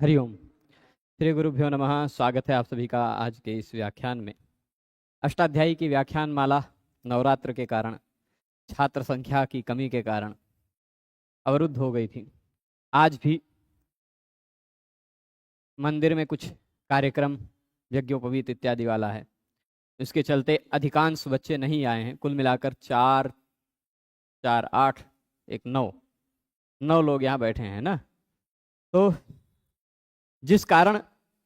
हरिओम। श्री गुरुभ्यो नमः। स्वागत है आप सभी का आज के इस व्याख्यान में। अष्टाध्यायी की व्याख्यान माला नवरात्र के कारण, छात्र संख्या की कमी के कारण अवरुद्ध हो गई थी। आज भी मंदिर में कुछ कार्यक्रम, यज्ञोपवीत इत्यादि वाला है, इसके चलते अधिकांश बच्चे नहीं आए हैं। कुल मिलाकर 4, 4, 8, 1, 9 लोग यहाँ बैठे हैं ना। तो जिस कारण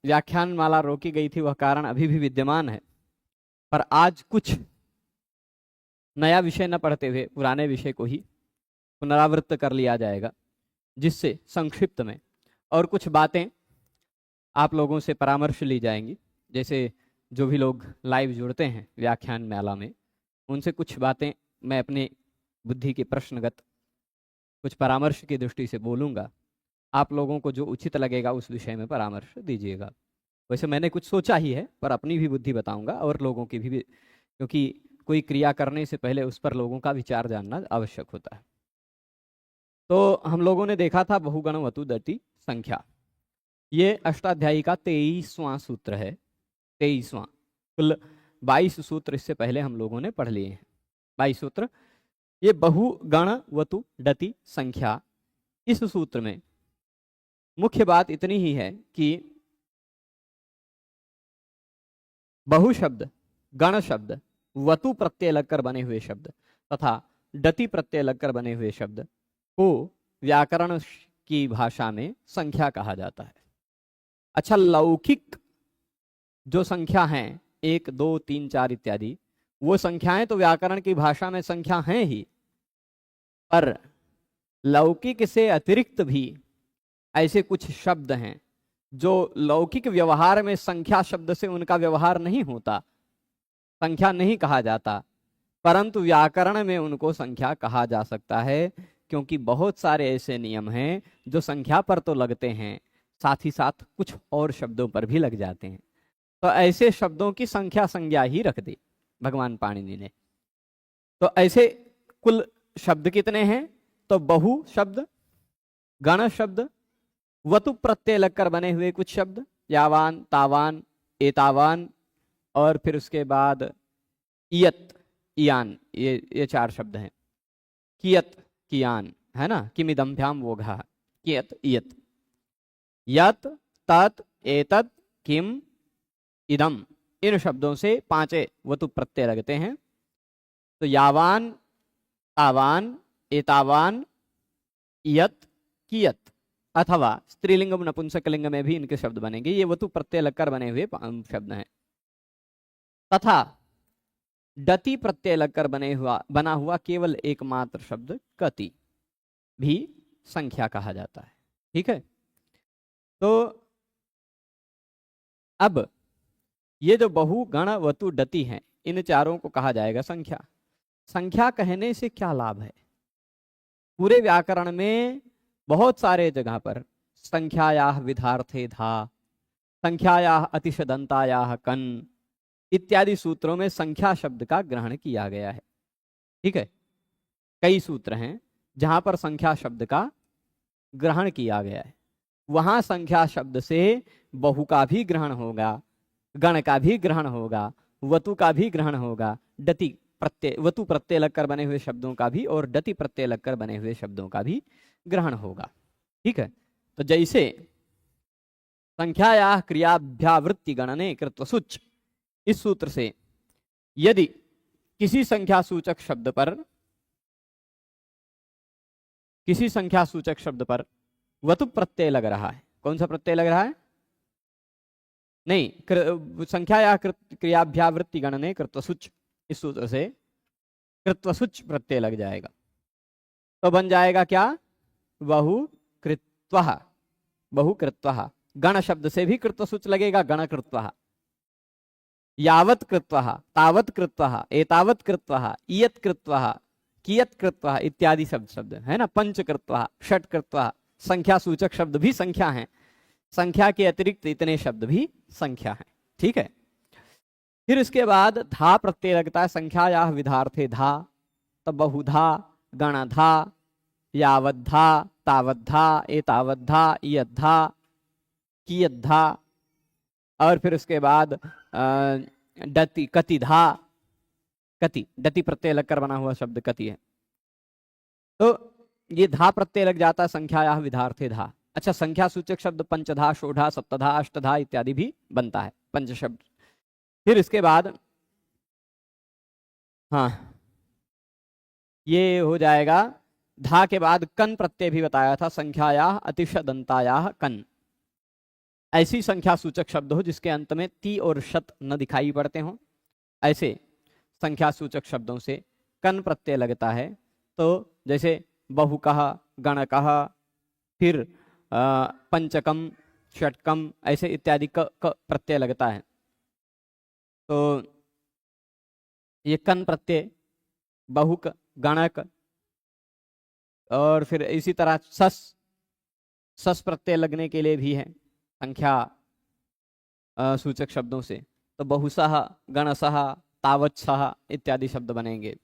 व्याख्यान माला रोकी गई थी वह कारण अभी भी विद्यमान है, पर आज कुछ नया विषय न पढ़ते हुए पुराने विषय को ही पुनरावृत्त कर लिया जाएगा, जिससे संक्षिप्त में और कुछ बातें आप लोगों से परामर्श ली जाएंगी। जैसे जो भी लोग लाइव जुड़ते हैं व्याख्यान माला में, उनसे कुछ बातें मैं अपने बुद्धि के प्रश्नगत कुछ परामर्श की दृष्टि से बोलूँगा। आप लोगों को जो उचित लगेगा उस विषय में परामर्श दीजिएगा। वैसे मैंने कुछ सोचा ही है, पर अपनी भी बुद्धि बताऊंगा और लोगों की भी, क्योंकि कोई क्रिया करने से पहले उस पर लोगों का विचार जानना आवश्यक होता है। तो हम लोगों ने देखा था बहुगण वतु दति संख्या। ये अष्टाध्यायी का 23वां सूत्र है। 23वां, कुल 22 सूत्र इससे पहले हम लोगों ने पढ़ लिए हैं। 22 सूत्र। ये बहुगण वतु डति संख्या, इस सूत्र में मुख्य बात इतनी ही है कि बहु शब्द, गण शब्द, वतु प्रत्यय लगकर बने हुए शब्द तथा डति प्रत्यय लगकर बने हुए शब्द को व्याकरण की भाषा में संख्या कहा जाता है। अच्छा, लौकिक जो संख्या हैं 1, 2, 3, 4 इत्यादि, वो संख्याएं तो व्याकरण की भाषा में संख्या हैं ही, पर लौकिक से अतिरिक्त भी ऐसे कुछ शब्द हैं जो लौकिक व्यवहार में संख्या शब्द से उनका व्यवहार नहीं होता, संख्या नहीं कहा जाता, परंतु व्याकरण में उनको संख्या कहा जा सकता है, क्योंकि बहुत सारे ऐसे नियम हैं जो संख्या पर तो लगते हैं, साथ ही साथ कुछ और शब्दों पर भी लग जाते हैं। तो ऐसे शब्दों की संख्या संज्ञा ही रख दी भगवान पाणिनि ने। तो ऐसे कुल शब्द कितने हैं? तो बहु शब्द, गण शब्द, वतु प्रत्यय लगकर बने हुए कुछ शब्द, यावान, तावान, एतावान, और फिर उसके बाद इयत, इयान, ये 4 शब्द हैं। कियत, कियान, है ना। किमिदम्भ्याम वोघः, कियत, इयत, यत, तत्, एतत्, किम, इदम, इन शब्दों से 5 वतु प्रत्यय लगते हैं। तो यावान, तावान, एतावान, इयत, कियत, अथवा स्त्रीलिंग नपुंसकलिंग में भी इनके शब्द बनेंगे। ये वतु प्रत्यय लगकर बने हुए शब्द हैं। तथा डति प्रत्यय लगकर बना हुआ केवल एकमात्र शब्द कति भी संख्या कहा जाता है। ठीक है। तो अब ये जो बहु, गण, वतु, डति हैं, इन चारों को कहा जाएगा संख्या। संख्या कहने से क्या लाभ है? पूरे व्याकरण में बहुत सारे जगह पर संख्यायाः विधार्थे धा, संख्यायाः अतिशदंतायाः कन इत्यादि सूत्रों में संख्या शब्द का ग्रहण किया गया है। ठीक है। कई सूत्र हैं जहां पर संख्या शब्द का ग्रहण किया गया है। वहां संख्या शब्द से बहु का भी ग्रहण होगा, गण का भी ग्रहण होगा, वतु का भी ग्रहण होगा, डति प्रत्यय, वतु प्रत्यय लगकर बने हुए शब्दों का भी और डति प्रत्यय लगकर बने हुए शब्दों का भी ग्रहण होगा। ठीक है। तो जैसे संख्यायाः क्रियाभ्यावृत्ति गणने कृत्वसुच, इस सूत्र से यदि किसी संख्या सूचक शब्द पर वतु प्रत्यय लग रहा है, कौन सा प्रत्यय लग रहा है? नहीं, संख्यायाः क्रियाभ्यावृत्ति गणने कृत्वसुच, इस सूत्र से कृत्वसुच प्रत्यय लग जाएगा। तो बन जाएगा क्या? बहुकृत्वः, बहुकृत्वः। गण शब्द से भी कृत्वसुच लगेगा, गणकृत्वः। यावत् कृत्वः, तावत् कृत्वः, एतावत् कृत्वः, इयत् कृत्वः, कियत् कृत्वः इत्यादि शब्द है ना। पंच कृत्वः, षट कृत्वः, संख्या सूचक शब्द भी संख्या हैं। संख्या के अतिरिक्त इतने शब्द भी संख्या हैं। ठीक है। फिर इसके बाद धा प्रत्यय लगता है संख्यायाः विधार्थे धा। तो बहुधा, गणधा, यावद्धा, तावद्धा, एतावद्धा, इयद्धा, कियद्धा, और फिर उसके बाद डति, कतिधा, कति, डति प्रत्यय लगकर बना हुआ शब्द कति है। तो ये धा प्रत्यय लग जाता है संख्यायाः विधार्थे धा। अच्छा, संख्या सूचक शब्द पंचधा, षोढ़ा, सप्तधा, अष्टधा इत्यादि भी बनता है, पंच शब्द। फिर इसके बाद हाँ, ये हो जाएगा। धा के बाद कन प्रत्यय भी बताया था, संख्यायाः अतिशदंतायाः कन। ऐसी संख्या सूचक शब्द हो जिसके अंत में ती और शत न दिखाई पड़ते हो, ऐसे संख्या सूचक शब्दों से कन प्रत्यय लगता है। तो जैसे बहुकः, गणकः, फिर पंचकम, षटकम, ऐसे इत्यादि क प्रत्यय लगता है। तो ये कन प्रत्यय, बहुक, गणक, और फिर इसी तरह सस प्रत्यय लगने के लिए भी है संख्या सूचक शब्दों से। तो बहुसः, गणसः, तावत्सः इत्यादि शब्द बनेंगे।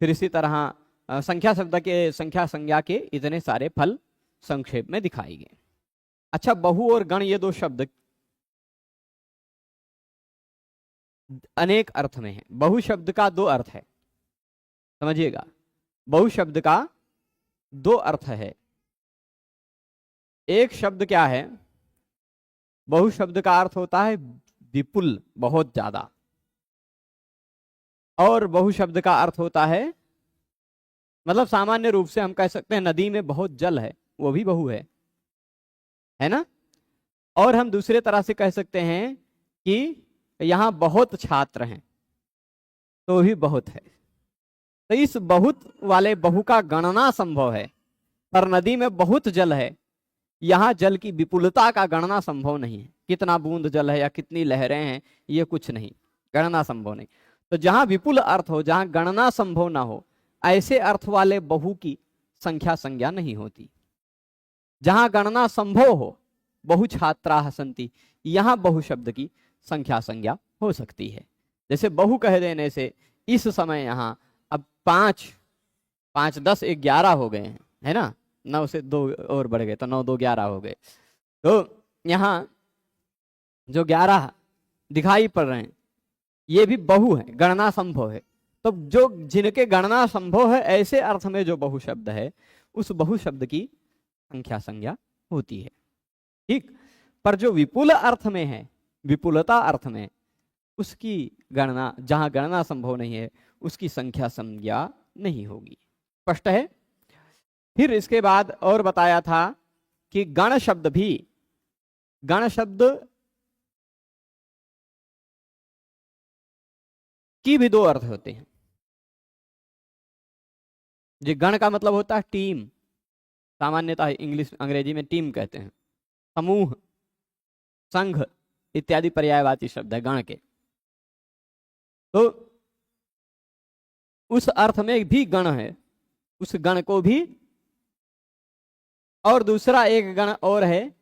फिर इसी तरह संख्या शब्द के, संख्या संज्ञा के इतने सारे फल संक्षेप में दिखाई गए। अच्छा, बहु और गण ये दो शब्द अनेक अर्थ में है। बहु शब्द का दो अर्थ है, समझिएगा। बहु शब्द का दो अर्थ है। एक शब्द क्या है, बहु शब्द का अर्थ होता है विपुल, बहुत ज्यादा। और बहु शब्द का अर्थ होता है, मतलब सामान्य रूप से हम कह सकते हैं नदी में बहुत जल है, वो भी बहु है ना। और हम दूसरे तरह से कह सकते हैं कि यहाँ बहुत छात्र हैं, तो भी बहुत है। तो इस बहुत वाले बहु का गणना संभव है, पर नदी में बहुत जल है, यहाँ जल की विपुलता का गणना संभव नहीं है। कितना बूंद जल है या कितनी लहरें हैं, ये कुछ नहीं, गणना संभव नहीं। तो जहां विपुल अर्थ हो, जहां गणना संभव ना हो, ऐसे अर्थ वाले बहु की संख्या संज्ञा नहीं होती। जहां गणना संभव हो, बहु छात्राः सन्ति, यहां बहु शब्द की संख्या संज्ञा हो सकती है। जैसे बहु कह देने से इस समय यहाँ अब 5, 5, 10, 11 हो गए हैं, है ना। 9 से 2 और बढ़ गए, तो 9, 2, 11 हो गए। तो यहाँ जो 11 दिखाई पड़ रहे हैं, ये भी बहु है, गणना संभव है। तो जो जिनके गणना संभव है, ऐसे अर्थ में जो बहु शब्द है, उस बहु शब्द की संख्या संज्ञा होती है, ठीक। पर जो विपुल अर्थ में है, विपुलता अर्थ में, उसकी गणना, जहां गणना संभव नहीं है, उसकी संख्या संज्ञा नहीं होगी। स्पष्ट है। फिर इसके बाद और बताया था कि गण शब्द भी, गण शब्द की भी दो अर्थ होते हैं। जो गण का मतलब होता है टीम, सामान्यतः इंग्लिश अंग्रेजी में टीम कहते हैं, समूह, संघ इत्यादि पर्यायवाची शब्द है गण के। तो उस अर्थ में भी गण है, उस गण को भी। और दूसरा एक गण और है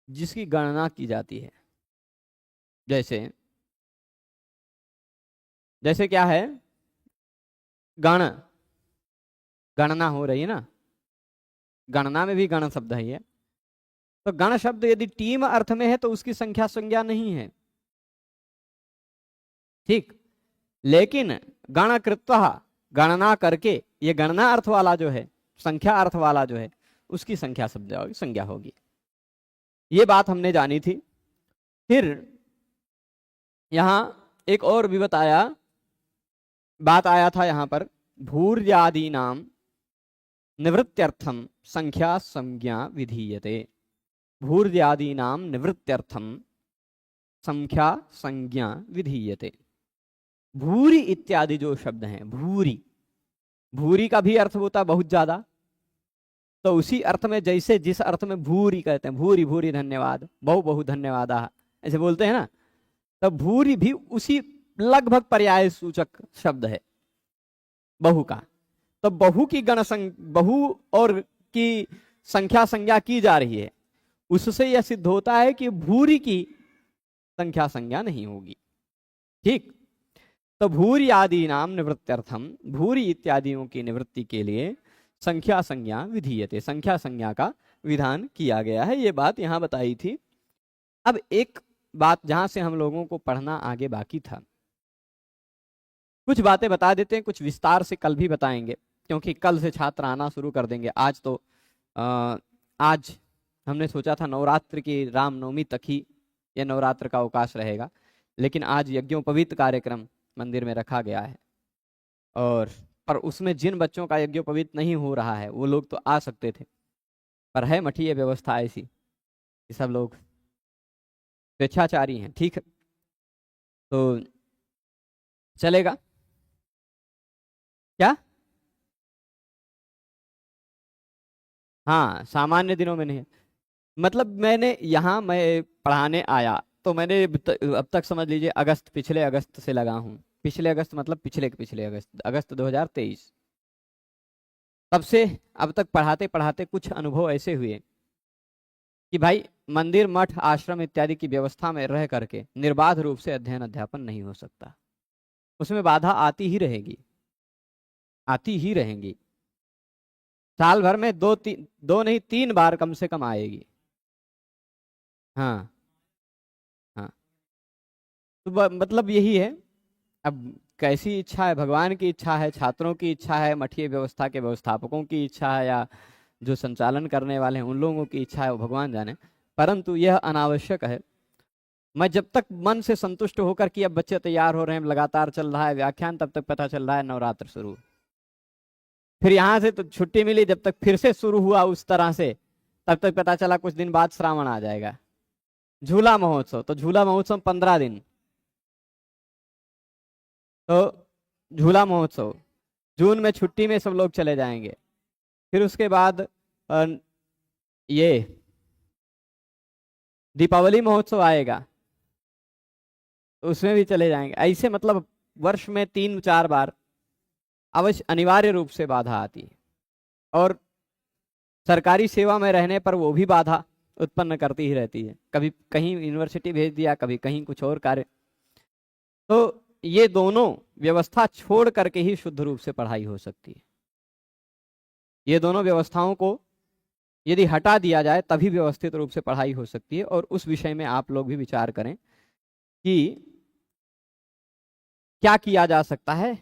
जिसकी गणना की जाती है। जैसे क्या है, गण, गणना हो रही है ना, गणना में भी गण शब्द है ये। तो गण शब्द यदि टीम अर्थ में है तो उसकी संख्या संज्ञा नहीं है, ठीक। लेकिन गण कृत्वा, गणना करके, ये गणना अर्थ वाला जो है, संख्या अर्थ वाला जो है, उसकी संख्या संज्ञा होगी। ये बात हमने जानी थी। फिर यहां एक और भी बात आया था यहां पर, भूर्यादि नाम निवृत्त्यर्थम संख्या संज्ञा विधीयते। भूर्यादि नाम निवृत्त्यर्थम संख्या संज्ञा विधीयते। भूरी इत्यादि जो शब्द हैं, भूरी, भूरी का भी अर्थ होता है बहुत ज्यादा। तो उसी अर्थ में, जैसे जिस अर्थ में भूरी कहते हैं, भूरी भूरी धन्यवाद, बहु बहु धन्यवाद, ऐसे बोलते हैं ना, तो भूरी भी उसी लगभग पर्याय सूचक शब्द है बहु का। तो बहु की बहु और की संख्या संज्ञा की जा रही है, उससे यह सिद्ध होता है कि भूरी की संख्या संज्ञा नहीं होगी, ठीक। तो भूरी आदि नाम निवृत्त्यर्थम, भूरी इत्यादियों की निवृत्ति के लिए संख्या संज्ञा विधीयते, संख्या संज्ञा का विधान किया गया है। ये बात यहां बताई थी। अब एक बात जहां से हम लोगों को पढ़ना आगे बाकी था, कुछ बातें बता देते हैं, कुछ विस्तार से कल भी बताएंगे, क्योंकि कल से छात्र आना शुरू कर देंगे। आज तो आज हमने सोचा था नवरात्र की रामनवमी तक ही ये नवरात्र का अवकाश रहेगा, लेकिन आज यज्ञोपवीत कार्यक्रम मंदिर में रखा गया है, और पर उसमें जिन बच्चों का यज्ञोपवीत नहीं हो रहा है वो लोग तो आ सकते थे, पर है मठीय व्यवस्था ऐसी कि सब लोग स्वेच्छाचारी हैं। ठीक है, तो चलेगा क्या? हाँ, सामान्य दिनों में नहीं। मतलब मैंने यहाँ मैं पढ़ाने आया तो मैंने अब तक समझ लीजिए अगस्त, पिछले अगस्त से लगा हूँ। पिछले अगस्त मतलब पिछले पिछले अगस्त, अगस्त 2023, तब से अब तक पढ़ाते पढ़ाते कुछ अनुभव ऐसे हुए कि भाई मंदिर, मठ, आश्रम इत्यादि की व्यवस्था में रह करके निर्बाध रूप से अध्ययन अध्यापन नहीं हो सकता। उसमें बाधा आती ही रहेगी, आती ही रहेंगी। साल भर में दो नहीं 3 बार कम से कम आएगी। हाँ हाँ, तो मतलब यही है। अब कैसी इच्छा है, भगवान की इच्छा है, छात्रों की इच्छा है, मठीय व्यवस्था के व्यवस्थापकों की इच्छा है, या जो संचालन करने वाले हैं उन लोगों की इच्छा है, वो भगवान जाने। परंतु यह अनावश्यक है। मैं जब तक मन से संतुष्ट होकर कि अब बच्चे तैयार हो रहे हैं, लगातार चल रहा है व्याख्यान, तब तक पता चल रहा है नवरात्र शुरू। फिर यहाँ से तो छुट्टी मिली, जब तक फिर से शुरू हुआ उस तरह से, तब तक पता चला कुछ दिन बाद श्रावण आ जाएगा। झूला महोत्सव, तो झूला महोत्सव 15 दिन, तो झूला महोत्सव जून में छुट्टी में सब लोग चले जाएंगे। फिर उसके बाद ये दीपावली महोत्सव आएगा, तो उसमें भी चले जाएंगे। ऐसे मतलब वर्ष में 3-4 बार अवश्य अनिवार्य रूप से बाधा आती है, और सरकारी सेवा में रहने पर वो भी बाधा उत्पन्न करती ही रहती है। कभी कहीं यूनिवर्सिटी भेज दिया, कभी कहीं कुछ और कार्य। तो ये दोनों व्यवस्था छोड़ करके ही शुद्ध रूप से पढ़ाई हो सकती है। ये दोनों व्यवस्थाओं को यदि हटा दिया जाए तभी व्यवस्थित रूप से पढ़ाई हो सकती है। और उस विषय में आप लोग भी विचार करें कि क्या किया जा सकता है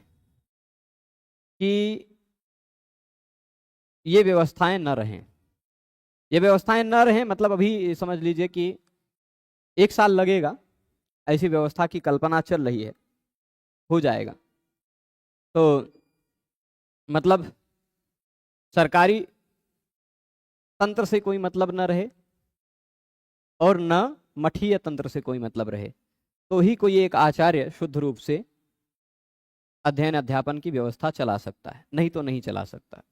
कि ये व्यवस्थाएं न रहें। ये व्यवस्थाएं न रहें मतलब अभी समझ लीजिए कि 1 साल लगेगा, ऐसी व्यवस्था की कल्पना चल रही है, हो जाएगा। तो मतलब सरकारी तंत्र से कोई मतलब न रहे और न मठीय तंत्र से कोई मतलब रहे, तो ही कोई एक आचार्य शुद्ध रूप से अध्ययन अध्यापन की व्यवस्था चला सकता है, नहीं तो नहीं चला सकता।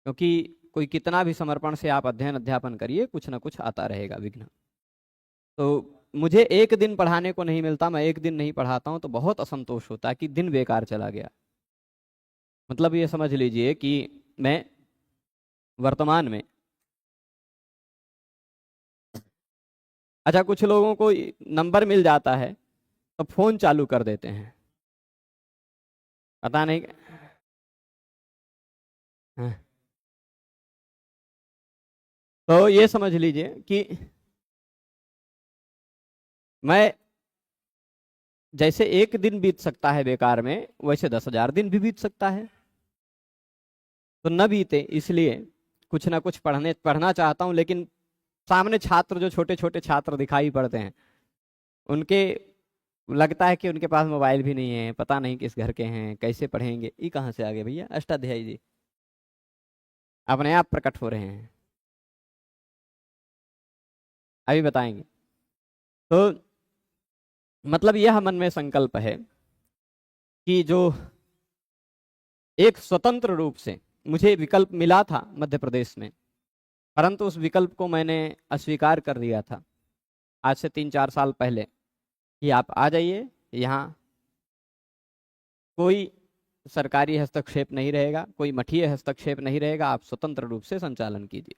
क्योंकि कोई कितना भी समर्पण से आप अध्ययन अध्यापन करिए, कुछ ना कुछ आता रहेगा विघ्न। तो मुझे एक दिन पढ़ाने को नहीं मिलता, मैं एक दिन नहीं पढ़ाता हूं तो बहुत असंतोष होता है कि दिन बेकार चला गया। मतलब ये समझ लीजिए कि मैं वर्तमान में, अच्छा कुछ लोगों को नंबर मिल जाता है तो फोन चालू कर देते हैं, पता नहीं। हाँ, तो ये समझ लीजिए कि मैं, जैसे एक दिन बीत सकता है बेकार में, वैसे 10,000 दिन भी बीत सकता है। तो न बीते इसलिए कुछ ना कुछ पढ़ना चाहता हूं, लेकिन सामने छात्र, जो छोटे छोटे छात्र दिखाई पड़ते हैं, उनके लगता है कि उनके पास मोबाइल भी नहीं है, पता नहीं किस घर के हैं, कैसे पढ़ेंगे। ये कहाँ से आ गए भैया? अष्टाध्यायी जी अपने आप प्रकट हो रहे हैं, अभी बताएंगे। तो मतलब यह मन में संकल्प है कि जो एक स्वतंत्र रूप से मुझे विकल्प मिला था मध्य प्रदेश में, परंतु उस विकल्प को मैंने अस्वीकार कर दिया था आज से 3-4 साल पहले, कि आप आ जाइए यहाँ, कोई सरकारी हस्तक्षेप नहीं रहेगा, कोई मठीय हस्तक्षेप नहीं रहेगा, आप स्वतंत्र रूप से संचालन कीजिए।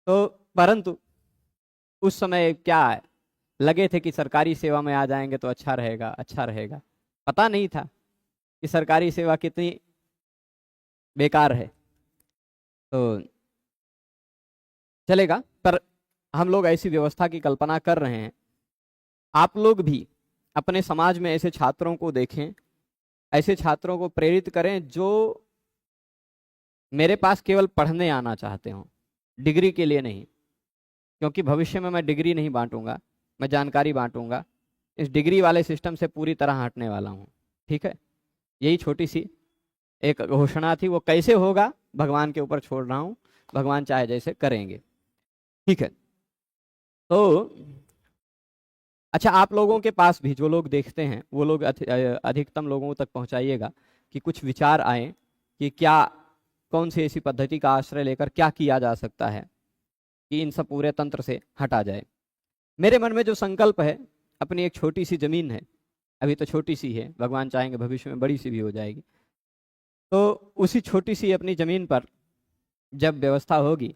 तो परंतु उस समय क्या है, लगे थे कि सरकारी सेवा में आ जाएंगे तो अच्छा रहेगा, अच्छा रहेगा। पता नहीं था कि सरकारी सेवा कितनी बेकार है। तो चलेगा, पर हम लोग ऐसी व्यवस्था की कल्पना कर रहे हैं। आप लोग भी अपने समाज में ऐसे छात्रों को देखें, ऐसे छात्रों को प्रेरित करें जो मेरे पास केवल पढ़ने आना चाहते हो, डिग्री के लिए नहीं। क्योंकि भविष्य में मैं डिग्री नहीं बांटूंगा, मैं जानकारी बांटूंगा। इस डिग्री वाले सिस्टम से पूरी तरह हटने वाला हूँ। ठीक है, यही छोटी सी एक घोषणा थी। वो कैसे होगा भगवान के ऊपर छोड़ रहा हूँ, भगवान चाहे जैसे करेंगे। ठीक है, तो अच्छा, आप लोगों के पास भी जो लोग देखते हैं वो लोग अधिकतम लोगों तक पहुंचाइएगा कि कुछ विचार आए कि क्या, कौन सी ऐसी पद्धति का आश्रय लेकर क्या किया जा सकता है कि इन सब पूरे तंत्र से हटा जाए। मेरे मन में जो संकल्प है, अपनी एक छोटी सी जमीन है, अभी तो छोटी सी है, भगवान चाहेंगे भविष्य में बड़ी सी भी हो जाएगी। तो उसी छोटी सी अपनी जमीन पर जब व्यवस्था होगी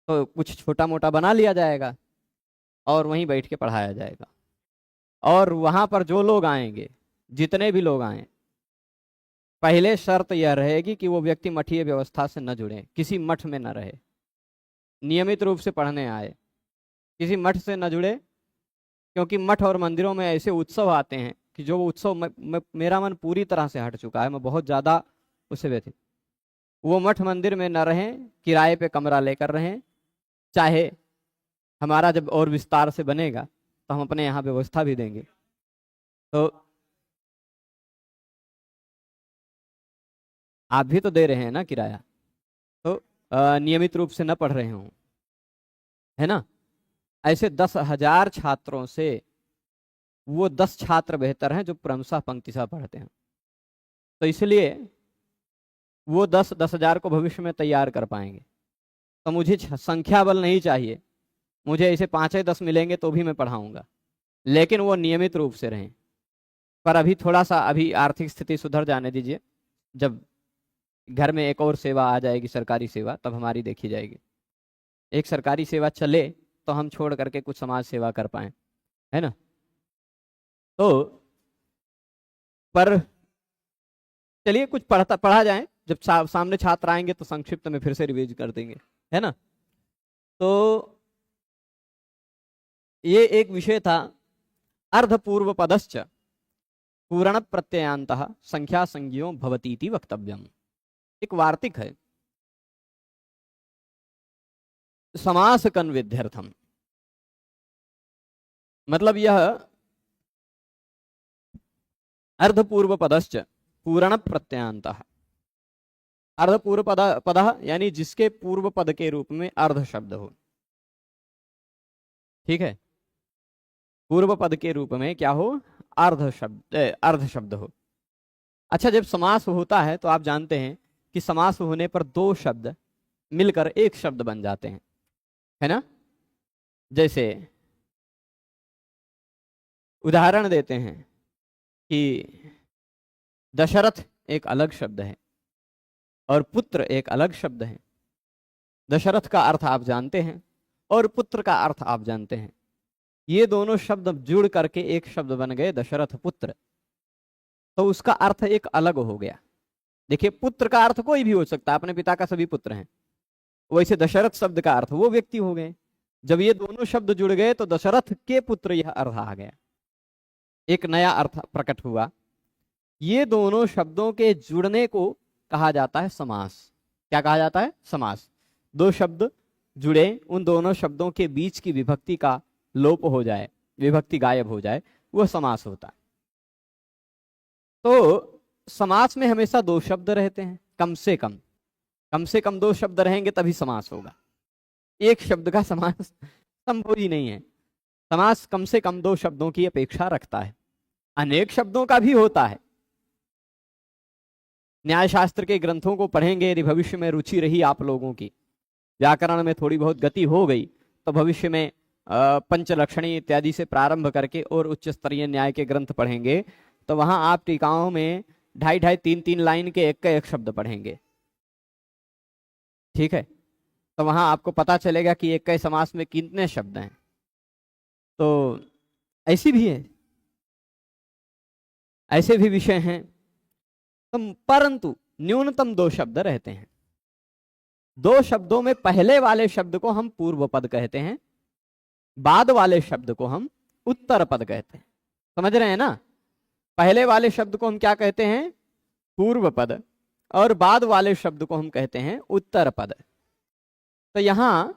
तो कुछ छोटा मोटा बना लिया जाएगा और वहीं बैठ के पढ़ाया जाएगा। और वहां पर जो लोग आएंगे, जितने भी लोग आए, पहले शर्त यह रहेगी कि वो व्यक्ति मठीय व्यवस्था से न जुड़े, किसी मठ में न रहे, नियमित रूप से पढ़ने आए, किसी मठ से न जुड़े। क्योंकि मठ और मंदिरों में ऐसे उत्सव आते हैं कि जो उत्सव मेरा मन पूरी तरह से हट चुका है, मैं बहुत ज़्यादा उससे व्यथित। वो मठ मंदिर में न रहें, किराए पे कमरा लेकर रहें। चाहे हमारा जब और विस्तार से बनेगा तो हम अपने यहाँ व्यवस्था भी देंगे। तो आप भी तो दे रहे हैं ना किराया, तो नियमित रूप से न पढ़ रहे हों, है ना। ऐसे 10,000 छात्रों से वो 10 छात्र बेहतर हैं जो क्रमशः पंक्तिशः पढ़ते हैं। तो इसलिए वो 10,000 को भविष्य में तैयार कर पाएंगे। तो मुझे संख्या बल नहीं चाहिए, मुझे ऐसे 5 या 10 मिलेंगे तो भी मैं पढ़ाऊंगा, लेकिन वो नियमित रूप से रहें। पर अभी थोड़ा सा, अभी आर्थिक स्थिति सुधर जाने दीजिए, जब घर में एक और सेवा आ जाएगी, सरकारी सेवा, तब हमारी देखी जाएगी। एक सरकारी सेवा चले तो हम छोड़ करके कुछ समाज सेवा कर पाए, है ना। तो पर चलिए कुछ पढ़ा जाए, जब सामने छात्र आएंगे तो संक्षिप्त में फिर से रिवीज कर देंगे, है ना। तो ये एक विषय था, अर्धपूर्व पदश्च पूर्ण प्रत्ययांतः संख्या संज्ञो भवतीति वक्तव्यम। एक वार्तिक है, समास कन्विध्यर्थम, मतलब यह अर्धपूर्व पदश्च पूर्ण प्रत्ययांतः, अर्धपूर्व पद यानी जिसके पूर्व पद के रूप में अर्ध शब्द हो। ठीक है, पूर्व पद के रूप में क्या हो, अर्ध शब्द हो। अच्छा, जब समास होता है तो आप जानते हैं कि समास होने पर 2 शब्द मिलकर एक शब्द बन जाते हैं, है ना। जैसे उदाहरण देते हैं कि दशरथ एक अलग शब्द है और पुत्र एक अलग शब्द है। दशरथ का अर्थ आप जानते हैं और पुत्र का अर्थ आप जानते हैं। ये दोनों शब्द जुड़ करके एक शब्द बन गए, दशरथ पुत्र। तो उसका अर्थ एक अलग हो गया। देखिए, पुत्र का अर्थ कोई भी हो सकता है, अपने पिता का सभी पुत्र हैं। वैसे दशरथ शब्द का अर्थ वो व्यक्ति हो गए। जब ये दोनों शब्द जुड़ गए तो दशरथ के पुत्र यह अर्थ आ गया, एक नया अर्थ प्रकट हुआ। ये दोनों शब्दों के जुड़ने को कहा जाता है समास। क्या कहा जाता है, समास। 2 शब्द जुड़े, उन दोनों शब्दों के बीच की विभक्ति का लोप हो जाए, विभक्ति गायब हो जाए, वह समास होता है। तो समास में हमेशा 2 शब्द रहते हैं, कम से कम 2 शब्द रहेंगे तभी समास होगा। एक शब्द का समास संभव ही नहीं है। समास कम से कम 2 शब्दों की अपेक्षा रखता है, अनेक शब्दों का भी होता है। न्याय शास्त्र के ग्रंथों को पढ़ेंगे, यदि भविष्य में रुचि रही आप लोगों की, व्याकरण में थोड़ी बहुत गति हो गई, तो भविष्य में पंचलक्षणी इत्यादि से प्रारंभ करके और उच्च स्तरीय न्याय के ग्रंथ पढ़ेंगे, तो वहां आप टीकाओं में 2.5, 3 लाइन के एक शब्द पढ़ेंगे। ठीक है, तो वहां आपको पता चलेगा कि एक समास में कितने शब्द हैं। तो ऐसी भी है, ऐसे भी विषय हैं। तो परंतु न्यूनतम 2 शब्द रहते हैं। 2 शब्दों में पहले वाले शब्द को हम पूर्व पद कहते हैं बाद वाले शब्द को हम उत्तर पद कहते हैं। समझ रहे हैं ना? पहले वाले शब्द को हम क्या कहते हैं? पूर्व पद, और बाद वाले शब्द को हम कहते हैं उत्तर पद। तो यहां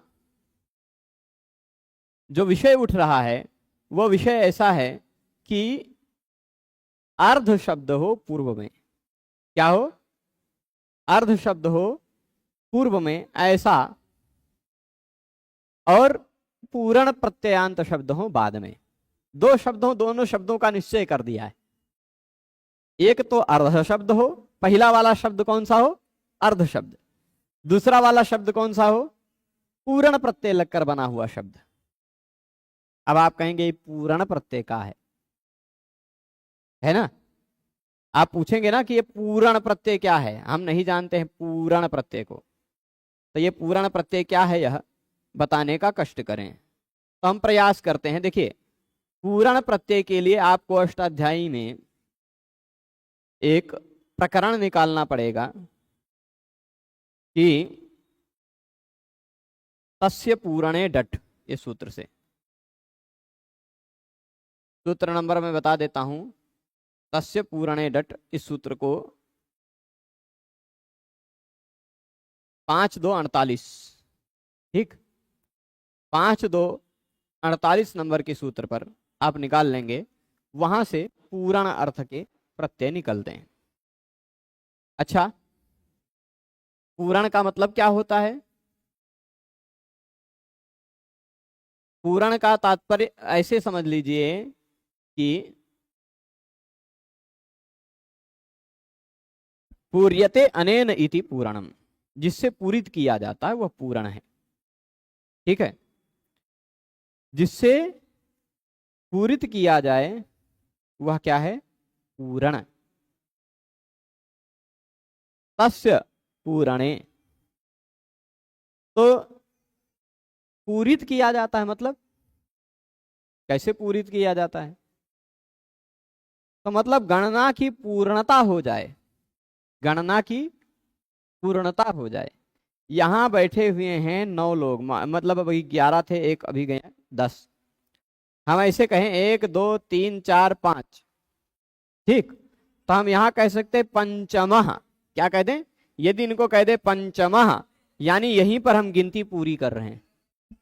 जो विषय उठ रहा है वो विषय ऐसा है कि अर्ध शब्द हो पूर्व में। क्या हो? अर्ध शब्द हो पूर्व में ऐसा, और पूर्ण प्रत्ययांत शब्द हो बाद में। दोनों शब्दों का निश्चय कर दिया है। एक तो अर्ध शब्द हो, पहला वाला शब्द कौन सा हो? अर्ध शब्द। दूसरा वाला शब्द कौन सा हो? पूर्ण प्रत्यय लगकर बना हुआ शब्द। अब आप कहेंगे ये पूर्ण प्रत्यय का है ना? आप पूछेंगे ना कि ये पूर्ण प्रत्यय क्या है, हम नहीं जानते हैं पूर्ण प्रत्यय को। तो ये पूर्ण प्रत्यय क्या है यह बताने का कष्ट करें, तो हम प्रयास करते हैं। देखिए, पूर्ण प्रत्यय के लिए आपको अष्टाध्यायी में एक प्रकरण निकालना पड़ेगा कि तस्य पूरणे डट, इस सूत्र से। सूत्र नंबर मैं बता देता हूं, तस्य पूरणे डट, इस सूत्र को 5-2-48, ठीक, 5-2-48 नंबर के सूत्र पर आप निकाल लेंगे, वहां से पूर्ण अर्थ के प्रत्यय निकलते हैं। अच्छा, पूर्ण का मतलब क्या होता है? पूर्ण का तात्पर्य ऐसे समझ लीजिए कि पूर्यते अनेन इति पूरणम, जिससे पूरित किया जाता है वह पूर्ण है। ठीक है, जिससे पूरित किया जाए वह क्या है? पूर्ण। तस्य पूरणे, तो पूरित किया जाता है, मतलब कैसे पूरित किया जाता है? तो मतलब गणना की पूर्णता हो जाए, गणना की पूर्णता हो जाए। यहां बैठे हुए हैं 9 लोग, मतलब अभी 11 थे, एक अभी गए 10। हम ऐसे कहें 1 2 3 4 5, ठीक, तो हम यहां कह सकते पंचमः। क्या कह दें? यदि इनको कह दे पंचमः, यानी यहीं पर हम गिनती पूरी कर रहे हैं।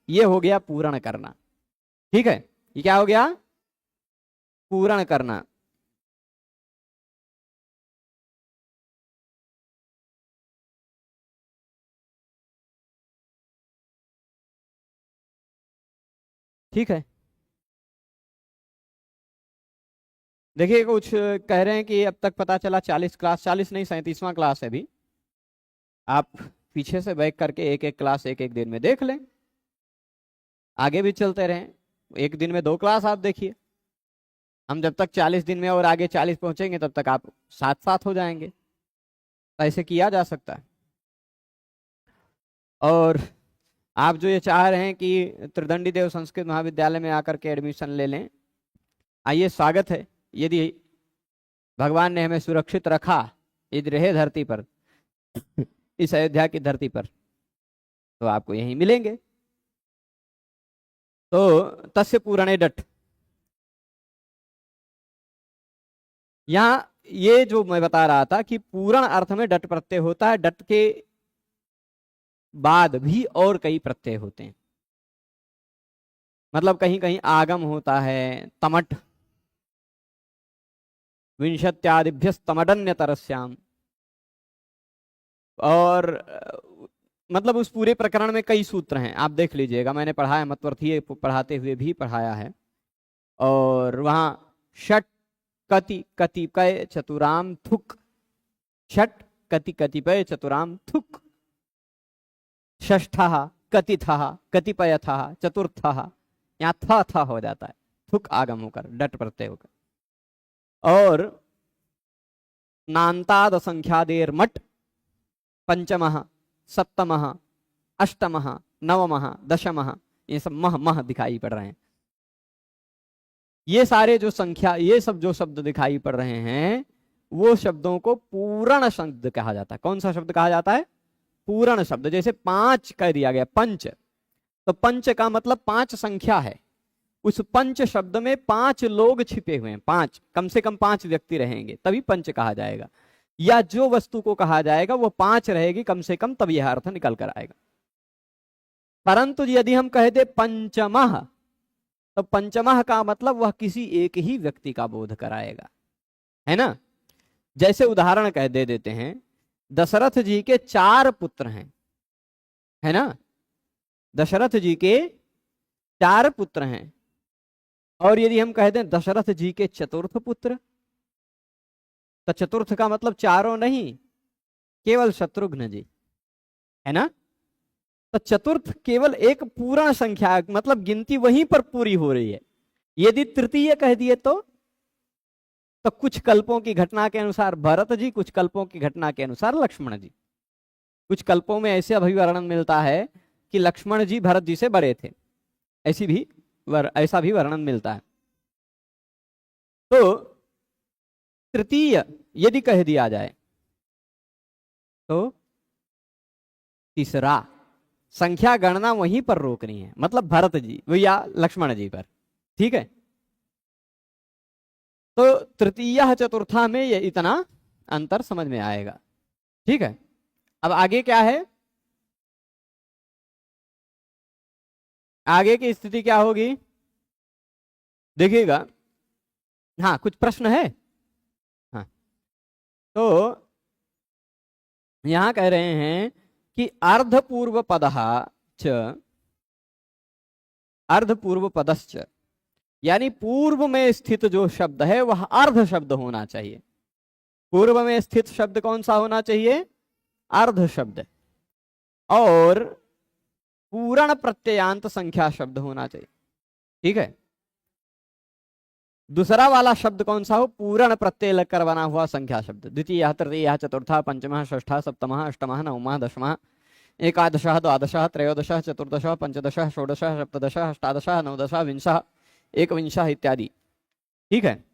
ये हो गया पूर्ण करना। ठीक है, ये क्या हो गया? पूर्ण करना। ठीक है, देखिए कुछ कह रहे हैं कि अब तक पता चला 40 क्लास, 40 नहीं 37वां क्लास है अभी। आप पीछे से बैक करके एक एक क्लास एक एक दिन में देख लें, आगे भी चलते रहें। एक दिन में 2 क्लास आप देखिए, हम जब तक 40 दिन में और आगे 40 पहुंचेंगे तब तक आप साथ साथ हो जाएंगे। तो ऐसे किया जा सकता है। और आप जो ये चाह रहे हैं कि त्रिदंडी देव संस्कृत महाविद्यालय में आकर के एडमिशन ले लें, आइए, स्वागत है। यदि भगवान ने हमें सुरक्षित रखा इस रहे धरती पर, इस अयोध्या की धरती पर, तो आपको यहीं मिलेंगे। तो तस्य पूरणे डट, यहां ये जो मैं बता रहा था कि पूर्ण अर्थ में डट प्रत्यय होता है। डट के बाद भी और कई प्रत्यय होते हैं, मतलब कहीं कहीं आगम होता है, तमट, विंशत्यादिभ्यस्तमडन्यतरस्याम, और मतलब उस पूरे प्रकरण में कई सूत्र हैं, आप देख लीजिएगा, मैंने पढ़ा है, मतवर्थीय पढ़ाते हुए भी पढ़ाया है। और वहां षट कति कतिपय चतुराम थुक, षट कति कतिपय चतुराम थुक, षष्ठः कतिथः कतिपयथः चतुर्थः, यहाँ था हो जाता है, थुक आगम होकर डट प्रत्यय होकर। और नान्ताद संख्यादेर मट, पंचमः सप्तमः अष्टमः नवमः दशमः, ये सब मह मह दिखाई पड़ रहे हैं। ये सारे जो संख्या, ये सब जो शब्द दिखाई पड़ रहे हैं, वो शब्दों को पूर्ण शब्द कहा जाता है। कौन सा शब्द कहा जाता है? पूर्ण शब्द। जैसे 5 कह दिया गया, पंच, तो पंच का मतलब 5 संख्या है, उस पंच शब्द में 5 लोग छिपे हुए हैं, 5, कम से कम 5 व्यक्ति रहेंगे तभी पंच कहा जाएगा, या जो वस्तु को कहा जाएगा वो 5 रहेगी कम से कम, तब यह अर्थ निकल कर आएगा। परंतु यदि हम कह दे पंचमः, तो पंचमः का मतलब वह किसी एक ही व्यक्ति का बोध कराएगा, है ना। जैसे उदाहरण कह दे देते हैं, दशरथ जी के 4 पुत्र हैं, है ना, दशरथ जी के 4 पुत्र हैं, और यदि हम कह दें दशरथ जी के 4th पुत्र, तो चतुर्थ का मतलब चारों नहीं, केवल शत्रुघ्न जी, है ना। तो चतुर्थ केवल एक पूर्ण संख्या, मतलब गिनती वहीं पर पूरी हो रही है। यदि तृतीय कह दिए तो कुछ कल्पों की घटना के अनुसार भरत जी, कुछ कल्पों की घटना के अनुसार लक्ष्मण जी। कुछ कल्पों में ऐसे अभिवर्णन मिलता है कि लक्ष्मण जी भरत जी से बड़े थे, ऐसा भी वर्णन मिलता है। तो तृतीय यदि कह दिया जाए तो तीसरा, संख्या गणना वहीं पर रोकनी है, मतलब भरत जी या लक्ष्मण जी पर, ठीक है। तो तृतीय चतुर्था में ये इतना अंतर समझ में आएगा, ठीक है। अब आगे क्या है, आगे की स्थिति क्या होगी देखिएगा। हाँ, कुछ प्रश्न है। हाँ, तो यहां कह रहे हैं कि अर्धपूर्व पदः च, अर्धपूर्व पदश्च, यानी पूर्व में स्थित जो शब्द है वह अर्ध शब्द होना चाहिए। पूर्व में स्थित शब्द कौन सा होना चाहिए, अर्ध शब्द, और पूर्ण प्रत्ययांत संख्या शब्द होना चाहिए, ठीक है। दूसरा वाला शब्द कौन सा हो, पूर्ण प्रत्यय लगकर बना हुआ संख्या शब्द। द्वितीय, तृतीय, चतुर्था, पंचमः, षष्ठः, सप्तमः, अष्टमः, नवमः, दशमः, एकादशः, द्वादशः, त्रयोदशः, चतुर्दशः, पंचदशः, षोडशः, सप्तदशः, अष्टादशः, नवदशः, विंशः, एकविंशः इत्यादि, ठीक है।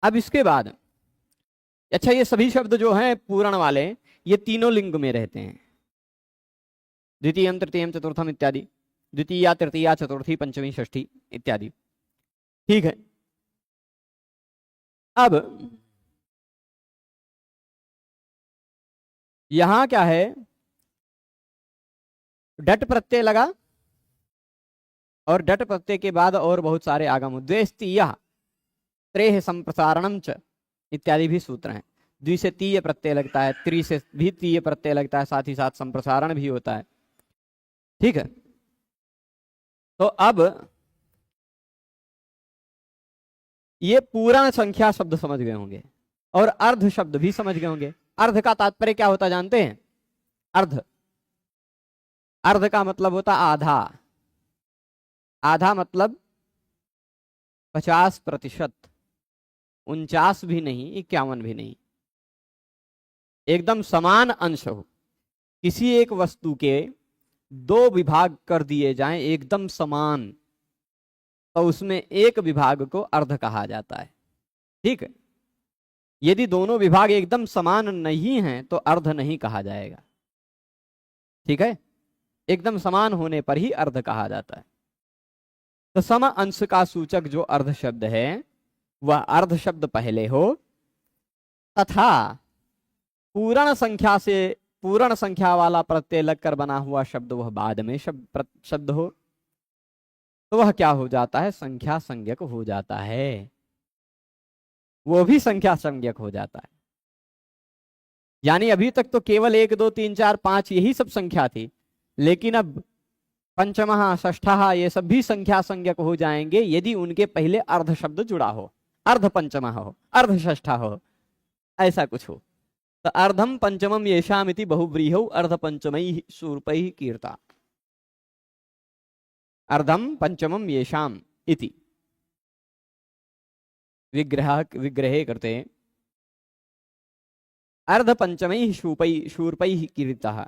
अब इसके बाद अच्छा, ये सभी शब्द जो हैं पूर्ण वाले, ये तीनों लिंग में रहते हैं, द्वितीयम, तृतीयम, चतुर्थम इत्यादि, द्वितीया, तृतीया, चतुर्थी, पंचमी, षष्ठी इत्यादि, ठीक है। अब यहां क्या है, डट प्रत्यय लगा, और डट प्रत्यय के बाद और बहुत सारे आगम, द्वेस्तीय, त्रेह संप्रसारणम च इत्यादि भी सूत्र हैं। द्वि से तीय प्रत्यय लगता है, त्रि से भी तीय प्रत्यय लगता है, साथ ही साथ संप्रसारण भी होता है, ठीक है। तो अब ये पूर्ण संख्या शब्द समझ गए होंगे, और अर्ध शब्द भी समझ गए होंगे। अर्ध का तात्पर्य क्या होता जानते हैं, अर्ध, अर्ध का मतलब होता आधा, आधा मतलब 50%, 49 भी नहीं, 51 भी नहीं, एकदम समान अंश हो। किसी एक वस्तु के 2 विभाग कर दिए जाएं एकदम समान, तो उसमें एक विभाग को अर्ध कहा जाता है, ठीक है। यदि दोनों विभाग एकदम समान नहीं हैं तो अर्ध नहीं कहा जाएगा, ठीक है। एकदम समान होने पर ही अर्ध कहा जाता है। तो सम अंश का सूचक जो अर्ध शब्द है वह अर्ध शब्द पहले हो, तथा पूर्ण संख्या से, पूर्ण संख्या वाला प्रत्यय लगकर बना हुआ शब्द वह बाद में शब्द हो, तो वह क्या हो जाता है, संख्या संज्ञक हो जाता है, वो भी संख्या संज्ञक हो जाता है। यानी अभी तक तो केवल 1 2 3 4 5 यही सब संख्या थी, लेकिन अब पंचमः, षष्ठः ये सब भी संख्या संज्ञक हो जाएंगे यदि उनके पहले अर्ध शब्द जुड़ा हो, अर्ध पंचमः हो, अर्ध षष्ठा हो, ऐसा कुछ हो। तो अर्धम पंचमम येषाम इति बहुव्रीहौ अर्ध पंचमैः शूर्पैः कीर्ता, अर्धम पंचमम येषाम इति विग्रहे करते अर्ध पंचमैः शूर्पैः कीर्तः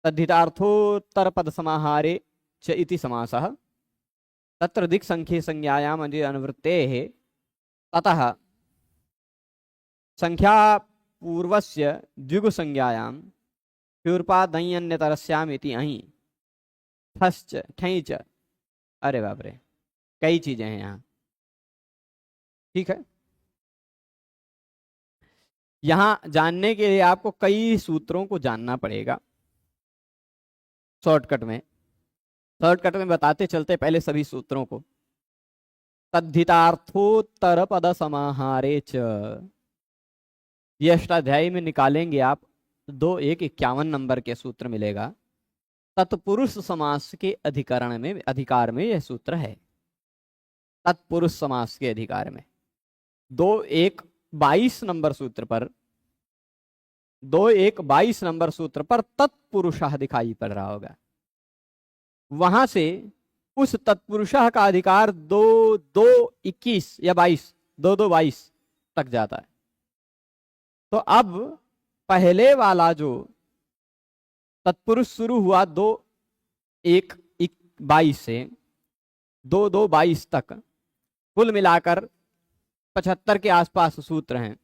तद्धितार्थोत्तर पद समाहारे च इति समासः तत्र दिक् संख्ये संज्ञायाम अनुवृत्तेः ततः संख्या पूर्वस्य द्विगु संज्ञायाम शूर्पादन्यतरस्याम इति अहि ठश्च ठञ्च अरे बाप रे, कई चीजें हैं यहाँ। ठीक है, यहां जानने के लिए आपको कई सूत्रों को जानना पड़ेगा। शॉर्टकट में शॉर्टकट में बताते चलते पहले सभी सूत्रों को। तद्धितार्थोत्तर पद समाहारे च, ये अष्टाध्यायी में निकालेंगे आप, 2-1-51 नंबर के सूत्र मिलेगा। तत्पुरुष समास के अधिकरण में, अधिकार में यह सूत्र है। तत्पुरुष समास के अधिकार में 2-1-22 नंबर सूत्र पर, 2-1-22 नंबर सूत्र पर तत्पुरुषः दिखाई पड़ रहा होगा। वहां से उस तत्पुरुषः का अधिकार 2-2-21 या 22, 2-2-22 तक जाता है। तो अब पहले वाला जो तत्पुरुष शुरू हुआ 2-1-22 से 2-2-22 तक, कुल मिलाकर 75 के आसपास सूत्र हैं।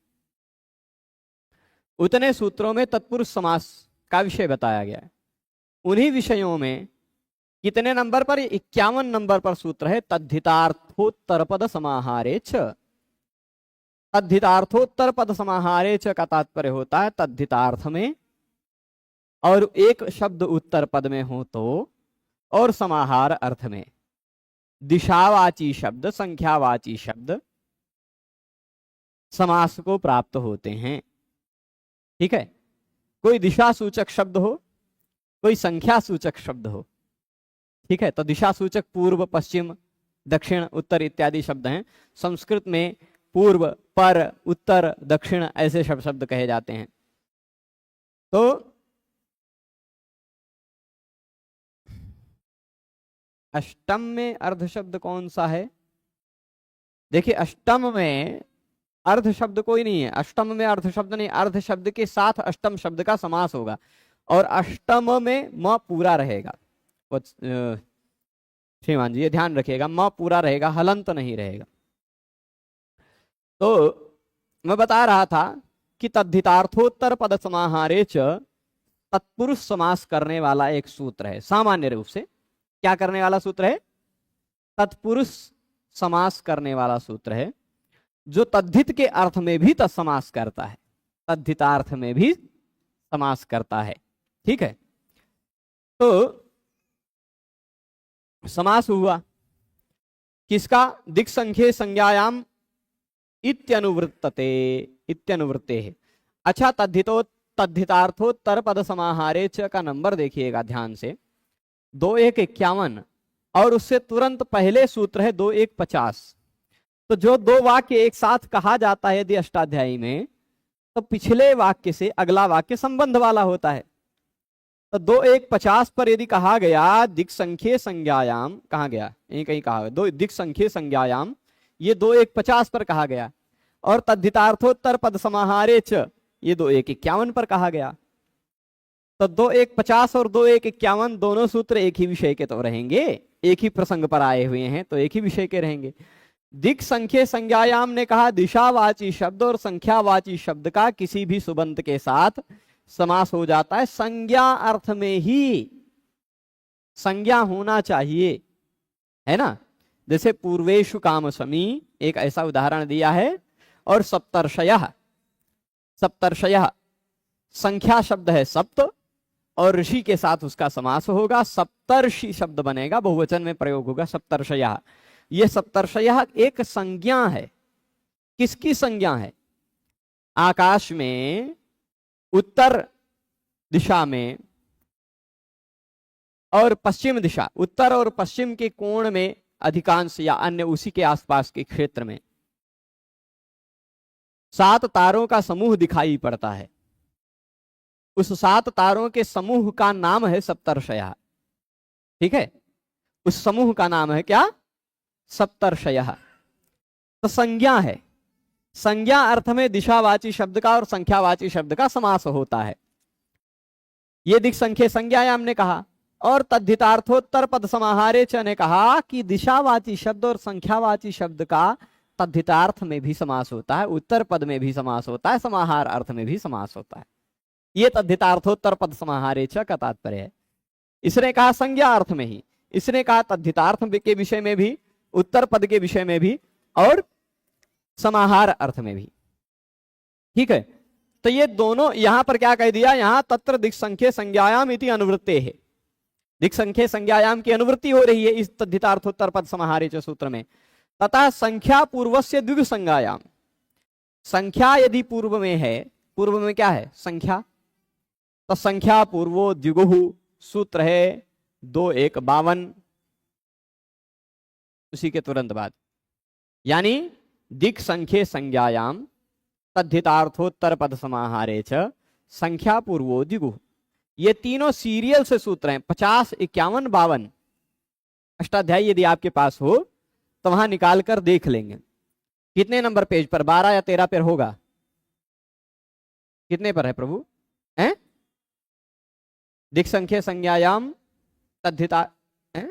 उतने सूत्रों में तत्पुरुष समास का विषय बताया गया है। उन्हीं विषयों में कितने नंबर पर? 51 नंबर पर सूत्र है तद्धितार्थोत्तर पद समाहारे च। तद्धितार्थोत्तर पद समाहारे च का तात्पर्य होता है तद्धितार्थ में और एक शब्द उत्तर पद में हो तो, और समाहार अर्थ में दिशावाची शब्द, संख्यावाची शब्द समास को प्राप्त होते हैं। ठीक है, कोई दिशा सूचक शब्द हो, कोई संख्या सूचक शब्द हो। ठीक है, तो दिशा सूचक पूर्व, पश्चिम, दक्षिण, उत्तर इत्यादि शब्द हैं। संस्कृत में पूर्व, पर, उत्तर, दक्षिण ऐसे शब्द कहे जाते हैं। तो अष्टम में अर्ध शब्द कौन सा है? देखिए, अष्टम में अर्ध शब्द कोई नहीं है। अष्टम में अर्ध शब्द नहीं, अर्ध शब्द के साथ अष्टम शब्द का समास होगा और अष्टम में म पूरा रहेगा। श्रीमान जी ये ध्यान रखिएगा, म पूरा रहेगा, हलंत नहीं रहेगा। तो मैं बता रहा था कि तद्धितार्थोत्तर पद समाहारे च तत्पुरुष समास करने वाला एक सूत्र है। सामान्य रूप से क्या करने वाला सूत्र है? तत्पुरुष समास करने वाला सूत्र है, जो तद्धित के अर्थ में भी तत्समास करता है, तद्धितार्थ में भी समास करता है। ठीक है, तो समास हुआ किसका? दिक् संख्ये संज्ञायाम इत्यनुवृत्तते, इत्यनुवृत्ते है। अच्छा, तद्धितार्थोत्तर पद समाहारे च का नंबर देखिएगा ध्यान से, 2-1-51 और उससे तुरंत पहले सूत्र है 2-1-50। तो जो दो वाक्य एक साथ कहा जाता है यदि अष्टाध्यायी में, तो पिछले वाक्य से अगला वाक्य संबंध वाला होता है। तो 2-1-50 पर यदि कहा गया दिक् संख्ये संज्ञायाम, कहा गया यहीं कहीं कहा दो दिक् संख्ये संज्ञायाम, ये 2-1-50 पर कहा गया। और तद्धितार्थोत्तर पद समाहारे च, ये 2-1-51 पर कहा गया। तो 2-1-50 और 2-1-51 दोनों सूत्र एक ही विषय के तो रहेंगे, एक ही प्रसंग पर आए हुए हैं तो एक ही विषय के रहेंगे। दिक् संख्ये संज्ञायाम ने कहा दिशावाची शब्द और संख्यावाची शब्द का किसी भी सुबंत के साथ समास हो जाता है। संज्ञा अर्थ में ही संज्ञा होना चाहिए, है ना। जैसे पूर्वेषु काम समी, एक ऐसा उदाहरण दिया है। और सप्तर्षयः, सप्तर्षयः संख्या शब्द है सप्त और ऋषि के साथ उसका समास होगा, सप्तर्षि शब्द बनेगा, बहुवचन में प्रयोग होगा सप्तर्षयः। ये सप्तर्षयः एक संज्ञा है। किसकी संज्ञा है? आकाश में उत्तर दिशा में और पश्चिम दिशा, उत्तर और पश्चिम के कोण में अधिकांश या अन्य उसी के आसपास के क्षेत्र में 7 तारों का समूह दिखाई पड़ता है। उस 7 तारों के समूह का नाम है सप्तर्षयः। ठीक है, उस समूह का नाम है क्या? सप्तर्षयः। तो संज्ञा है। संज्ञा अर्थ में दिशावाची शब्द का और संख्यावाची शब्द का समास होता है। ये दिक् संख्ये संज्ञायाम ने कहा। और तद्धितार्थोत्तर पद समाहारे च ने कहा कि दिशावाची शब्द और संख्यावाची शब्द का तद्धितार्थ में भी समास होता है, उत्तर पद में भी समास होता है, समाहार अर्थ में भी समास होता है। ये तद्धितार्थोत्तर पद समाहारे च का तात्पर्य है। इसने कहा संज्ञा अर्थ में ही, इसने कहा तद्धितार्थ के विषय में भी, उत्तर पद के विषय में भी और समाहार अर्थ में भी। ठीक है, तो ये दोनों यहां पर क्या कह दिया, यहां तत्र दिक् संख्ये संज्ञायाम इति अनुवृत्ते है, दिक् संख्ये संज्ञायाम की अनुवृत्ति हो रही है इस तद्धितार्थोत्तर पद समाहारे च सूत्र में। तथा संख्या पूर्वस्य द्विगु संज्ञायाम, संख्या यदि पूर्व में है, पूर्व में क्या है संख्या, तो संख्या पूर्वो द्विगु, सूत्र है 2 1 52, उसी के तुरंत बाद, यानी दिक् संख्ये संज्ञायाम तद्धितार्थोत्तर पद समाहारे च संख्या पूर्वो द्विगु। ये तीनों सीरियल से सूत्र हैं, 50 51 52 अष्टाध्यायी यदि आपके पास हो तो वहां निकाल कर देख लेंगे। कितने नंबर पेज पर, 12 या 13 पर होगा, कितने पर है प्रभु हैं? दिक् संख्ये संज्ञायाम तद्धिता हैं?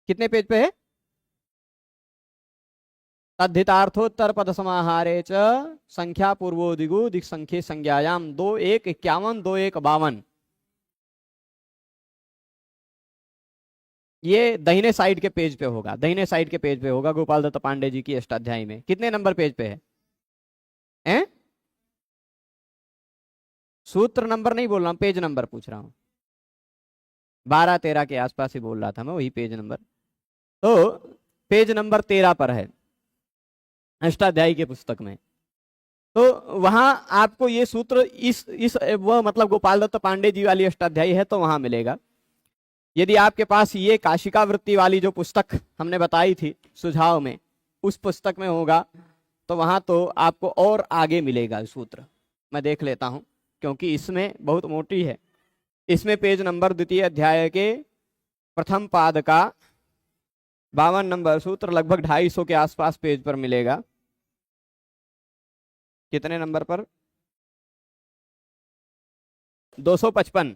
कितने पेज पे है? तद्धितार्थोत्तर पद समाहारे च संख्या पूर्वो द्विगु दिक् संख्ये संज्ञायाम 2 1 51 2 1 52। ये दाहिने साइड के पेज पे होगा, दाहिने साइड के पेज पे होगा गोपाल दत्त पांडे जी की अष्टाध्यायी में। कितने नंबर पेज पे है? हैं? सूत्र नंबर नहीं बोल रहा हूं, पेज नंबर पूछ रहा हूं। 12 13 के आसपास ही बोल रहा था मैं, वही पेज नंबर। तो पेज नंबर 13 पर है अष्टाध्यायी के पुस्तक में। तो वहां आपको ये सूत्र इस वह मतलब गोपाल दत्त पांडे जी वाली अष्टाध्यायी है तो वहां मिलेगा। यदि आपके पास ये काशिका वृत्ति वाली जो पुस्तक हमने बताई थी सुझाव में, उस पुस्तक में होगा तो वहां तो आपको और आगे मिलेगा सूत्र। मैं देख लेता हूं क्योंकि इसमें बहुत मोटी है। इसमें पेज नंबर द्वितीय अध्याय के प्रथम पाद का 52 नंबर सूत्र लगभग 250 के आसपास पेज पर मिलेगा। कितने नंबर पर? 255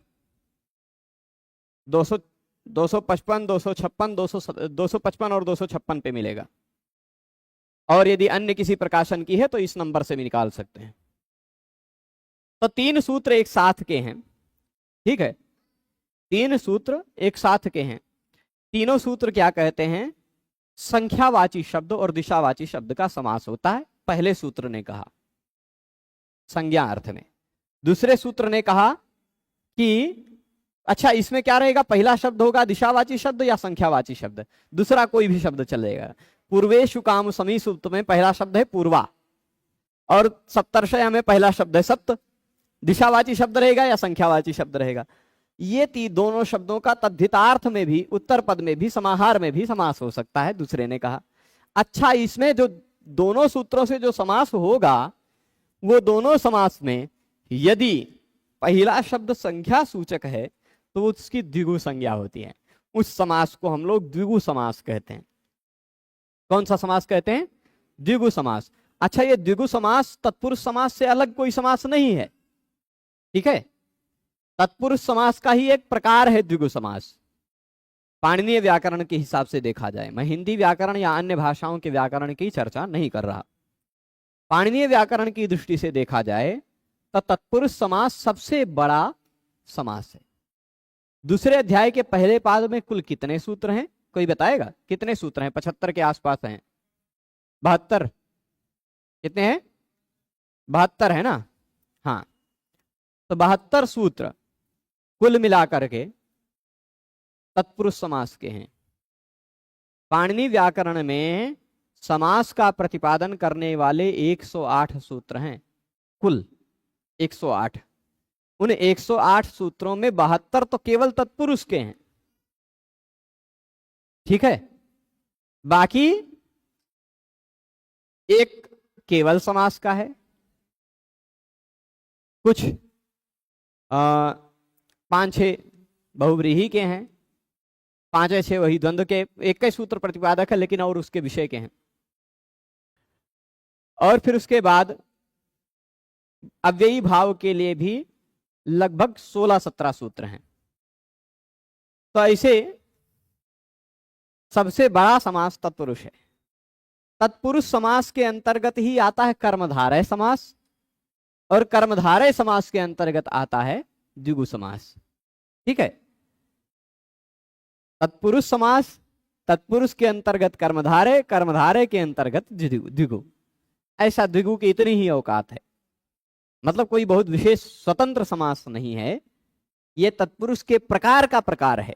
255 256 255 और 256 पे मिलेगा। और यदि अन्य किसी प्रकाशन की है तो इस नंबर से भी निकाल सकते हैं। तो 3 सूत्र एक साथ के हैं, ठीक है, 3 सूत्र एक साथ के हैं। तीनों सूत्र क्या कहते हैं? संख्यावाची शब्द और दिशावाची शब्द का समास होता है, पहले सूत्र ने कहा संज्ञा अर्थ में। दूसरे सूत्र ने कहा कि अच्छा इसमें क्या रहेगा, पहला शब्द होगा दिशावाची शब्द या संख्यावाची शब्द, दूसरा कोई भी शब्द चलेगा। पूर्वेशु काम समी सुप्त में पहला शब्द है पूर्वा और सप्तर्षय में पहला शब्द है सप्त, दिशावाची शब्द रहेगा या संख्यावाची शब्द रहेगा। ये दोनों शब्दों का तद्धितार्थ में भी, उत्तर पद में भी, समाहार में भी समास हो सकता है, दूसरे ने कहा। अच्छा इसमें जो दोनों सूत्रों से जो समास होगा वो दोनों समास में यदि पहला शब्द संख्या सूचक है तो उसकी द्विगु संज्ञा होती है। उस समास को हम लोग द्विगु समास कहते हैं। कौन सा समास कहते हैं? द्विगु समास। अच्छा ये द्विगु समास तत्पुरुष समास से अलग कोई समास नहीं है, ठीक है, तत्पुरुष समास का ही एक प्रकार है द्विगु समास। पाणिनीय व्याकरण के हिसाब से देखा जाए, मैं हिंदी व्याकरण या अन्य भाषाओं के व्याकरण की चर्चा नहीं कर रहा, पाणिनीय व्याकरण की दृष्टि से देखा जाए तो तत्पुरुष समास सबसे बड़ा समास है। दूसरे अध्याय के पहले पाद में कुल कितने सूत्र हैं, कोई बताएगा? कितने सूत्र हैं? 75 के आसपास हैं, 72, कितने हैं? 72 है ना? हाँ, तो 72 सूत्र कुल मिलाकर के तत्पुरुष समास के हैं। पाणिनी व्याकरण में समास का प्रतिपादन करने वाले 108 सूत्र हैं, कुल 108। उन 108 सूत्रों में 72 तो केवल तत्पुरुष के हैं, ठीक है, बाकी एक केवल समास का है, कुछ 5-6 बहुव्रीहि के हैं, 5-6 वही द्वंद्व के, एक ही सूत्र प्रतिपादक है लेकिन और उसके विषय के हैं। और फिर उसके बाद अव्ययी भाव के लिए भी लगभग 16-17 सूत्र हैं। तो ऐसे सबसे बड़ा समास तत्पुरुष है। तत्पुरुष समास के अंतर्गत ही आता है कर्मधारय समास और कर्मधारय समास के अंतर्गत आता है द्विगु समास। ठीक है। तत्पुरुष समास, तत्पुरुष के अंतर्गत कर्मधारय, कर्मधारय के अंतर्गत द्विगु। ऐसा द्विगु की इतनी ही औकात है, मतलब कोई बहुत विशेष स्वतंत्र समास नहीं है, ये तत्पुरुष के प्रकार का प्रकार है।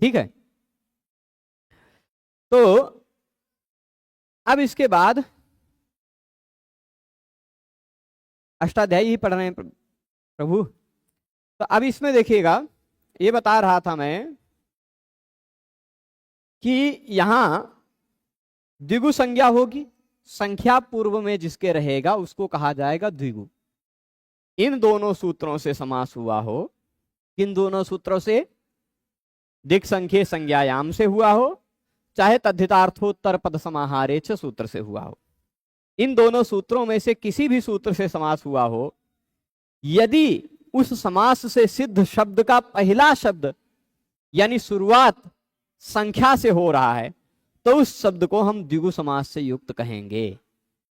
ठीक है। तो अब इसके बाद अष्टाध्यायी ही पढ़ रहे हैं प्रभु। तो अब इसमें देखिएगा, ये बता रहा था मैं कि यहां द्विगु संज्ञा होगी, संख्या पूर्व में जिसके रहेगा उसको कहा जाएगा द्विगु। इन दोनों सूत्रों से समास हुआ हो, किन दोनों सूत्रों से? दिक् संख्ये संज्ञायाम से हुआ हो, चाहे तद्धितार्थोत्तर पद समाहारे च सूत्र से हुआ हो। इन दोनों सूत्रों में से किसी भी सूत्र से समास हुआ हो, यदि उस समास से सिद्ध शब्द का पहला शब्द यानी शुरुआत संख्या से हो रहा है, तो उस शब्द को हम द्विगु समास से युक्त कहेंगे।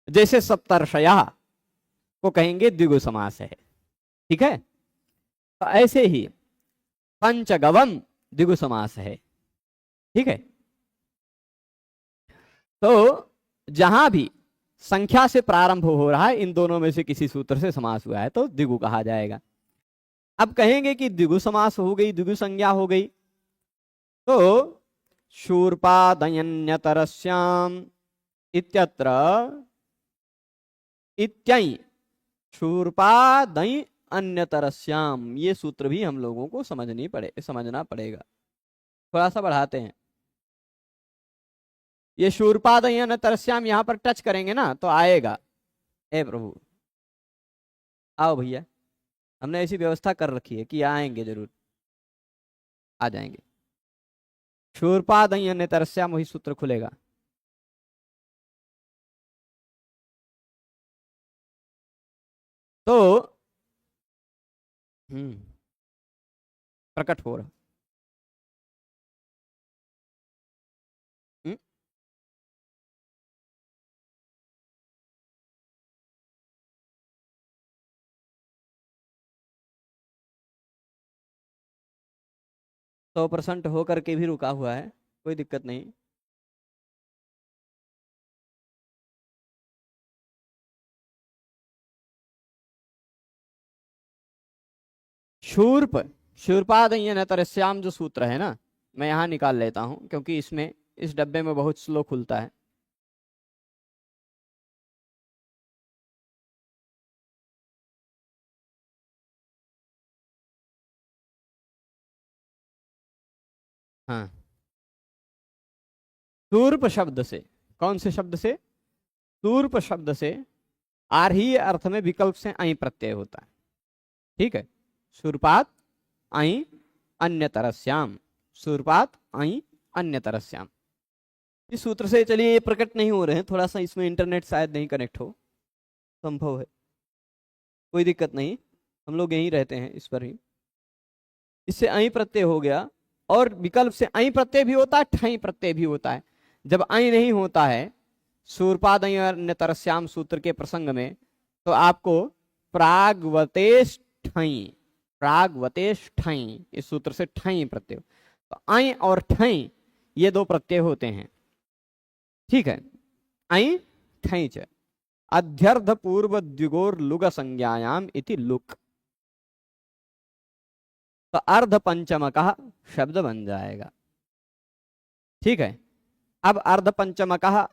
जैसे सप्तर्षया को कहेंगे द्विगु समास है। ठीक है। तो ऐसे ही पंचगवम द्विगु समास है। ठीक है। तो जहां भी संख्या से प्रारंभ हो रहा है, इन दोनों में से किसी सूत्र से समास हुआ है तो द्विगु कहा जाएगा। अब कहेंगे कि द्विगु समास हो गई, द्विगु संज्ञा हो गई, तो शूर्पादयन्यतरस्याम इत्यत्र इत्ययि शूर्पादय अन्यतरस्याम, ये सूत्र भी हम लोगों को समझना पड़ेगा। थोड़ा सा बढ़ाते हैं। ये शूर्पादय अन्यतरस्याम यहां पर टच करेंगे ना तो आएगा, ए प्रभु आओ भैया, हमने ऐसी व्यवस्था कर रखी है कि आएंगे, जरूर आ जाएंगे। शूर्पादय अन्यतरस्याम वही सूत्र खुलेगा। तो प्रकट हो रहा। 100% होकर के भी रुका हुआ है, कोई दिक्कत नहीं। शूर्प शूर्पादय नतरस्याम जो सूत्र है ना, मैं यहां निकाल लेता हूं क्योंकि इसमें इस डब्बे में बहुत स्लो खुलता है। हाँ, शूर्प शब्द से, कौन से शब्द से? शूर्प शब्द से आर्ही अर्थ में विकल्प से आई प्रत्यय होता है। ठीक है। शूर्पात आई अन्यतरस्याम, शूर्पात आई अन्यतरस्याम, इस सूत्र से चलिए ये प्रकट नहीं हो रहे हैं, थोड़ा सा इसमें इंटरनेट शायद नहीं कनेक्ट हो, संभव है, कोई दिक्कत नहीं, हम लोग यहीं रहते हैं इस पर ही। इससे आई प्रत्यय हो गया, और विकल्प से आई प्रत्यय भी होता है, ठई प्रत्यय भी होता है। जब आई नहीं होता है शूर्पादय अन्यतरस्याम सूत्र के प्रसंग में, तो आपको प्रागवतेश ठई, प्रागवतेश ठई, इस सूत्र से ठई प्रत्यय, तो आई और ठई ये दो प्रत्यय होते हैं। ठीक है। आई ठई च अध्यर्ध पूर्व द्विगोर लुग संज्ञायाम इति लुक, तो अर्ध पंचम का शब्द बन जाएगा। ठीक है। अब अर्ध पंचम का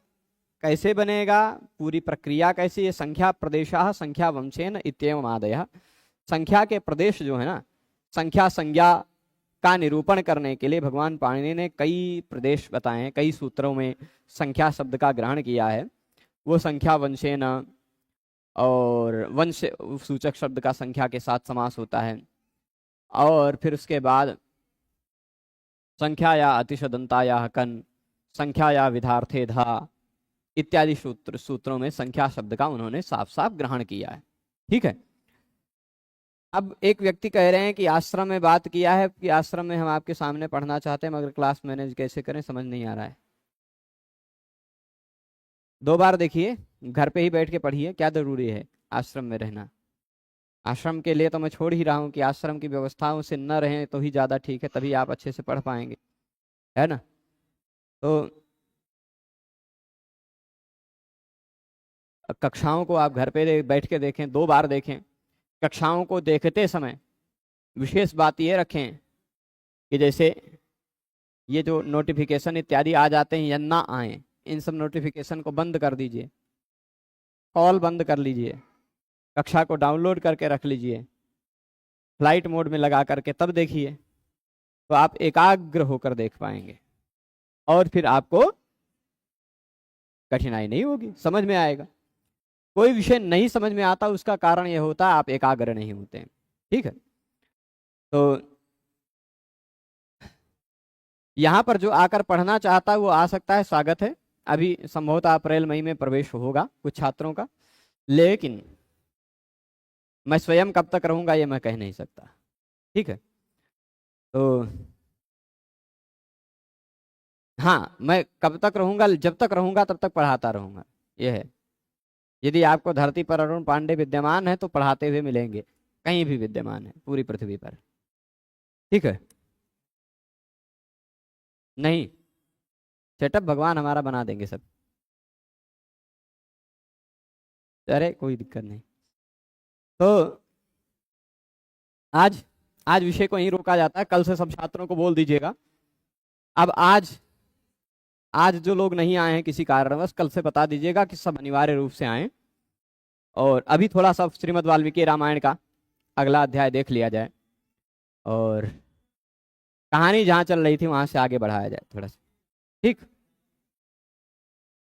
कैसे बनेगा, पूरी प्रक्रिया कैसी है? संख्या प्रदेशा संख्या वंशेन इत्येवम् आदयः, संख्या के प्रदेश जो है ना, संख्या संज्ञा का निरूपण करने के लिए भगवान पाणिनि ने कई प्रदेश बताए हैं, कई सूत्रों में संख्या शब्द का ग्रहण किया है। वो संख्या वंशेन, और वंश सूचक शब्द का संख्या के साथ समास होता है, और फिर उसके बाद संख्या या अतिशदंता या कन, संख्या या विधार्थे धा इत्यादि सूत्रों में संख्या शब्द का उन्होंने साफ साफ ग्रहण किया है। ठीक है। अब एक व्यक्ति कह रहे हैं कि आश्रम में बात किया है कि आश्रम में हम आपके सामने पढ़ना चाहते हैं, मगर क्लास मैनेज कैसे करें समझ नहीं आ रहा है। 2 बार देखिए, घर पे ही बैठ के पढ़िए, क्या जरूरी है आश्रम में रहना। आश्रम के लिए तो मैं छोड़ ही रहा हूँ कि आश्रम की व्यवस्थाओं से न रहें तो ही ज़्यादा ठीक है, तभी आप अच्छे से पढ़ पाएंगे, है ना। तो कक्षाओं को आप घर पे बैठ के देखें, 2 बार देखें। कक्षाओं को देखते समय विशेष बात ये रखें कि जैसे ये जो नोटिफिकेशन इत्यादि आ जाते हैं या ना आए, इन सब नोटिफिकेशन को बंद कर दीजिए, कॉल बंद कर लीजिए, कक्षा को डाउनलोड करके रख लीजिए, फ्लाइट मोड में लगा करके तब देखिए, तो आप एकाग्र होकर देख पाएंगे और फिर आपको कठिनाई नहीं होगी, समझ में आएगा। कोई विषय नहीं समझ में आता उसका कारण यह होता है आप एकाग्र नहीं होते हैं, ठीक है। तो यहाँ पर जो आकर पढ़ना चाहता है वो आ सकता है, स्वागत है। अभी संभवतः अप्रैल मई में प्रवेश होगा कुछ छात्रों का, लेकिन मैं स्वयं कब तक रहूंगा ये मैं कह नहीं सकता, ठीक है। तो हाँ, मैं कब तक रहूंगा, जब तक रहूंगा तब तक पढ़ाता रहूंगा, ये है। यदि आपको धरती पर अरुण पांडे विद्यमान है तो पढ़ाते हुए मिलेंगे, कहीं भी विद्यमान है पूरी पृथ्वी पर, ठीक है। नहीं, सेटअप भगवान हमारा बना देंगे सब, अरे कोई दिक्कत नहीं। तो आज आज विषय को यहीं रोका जाता है, कल से सब छात्रों को बोल दीजिएगा। अब आज आज जो लोग नहीं आए हैं किसी कारणवश, कल से बता दीजिएगा कि सब अनिवार्य रूप से आए, और अभी थोड़ा सा श्रीमद् वाल्मीकि रामायण का अगला अध्याय देख लिया जाए और कहानी जहाँ चल रही थी वहां से आगे बढ़ाया जाए थोड़ा सा, ठीक।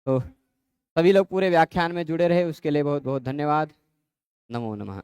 तो सभी लोग पूरे व्याख्यान में जुड़े रहे उसके लिए बहुत बहुत धन्यवाद। नमो नमः।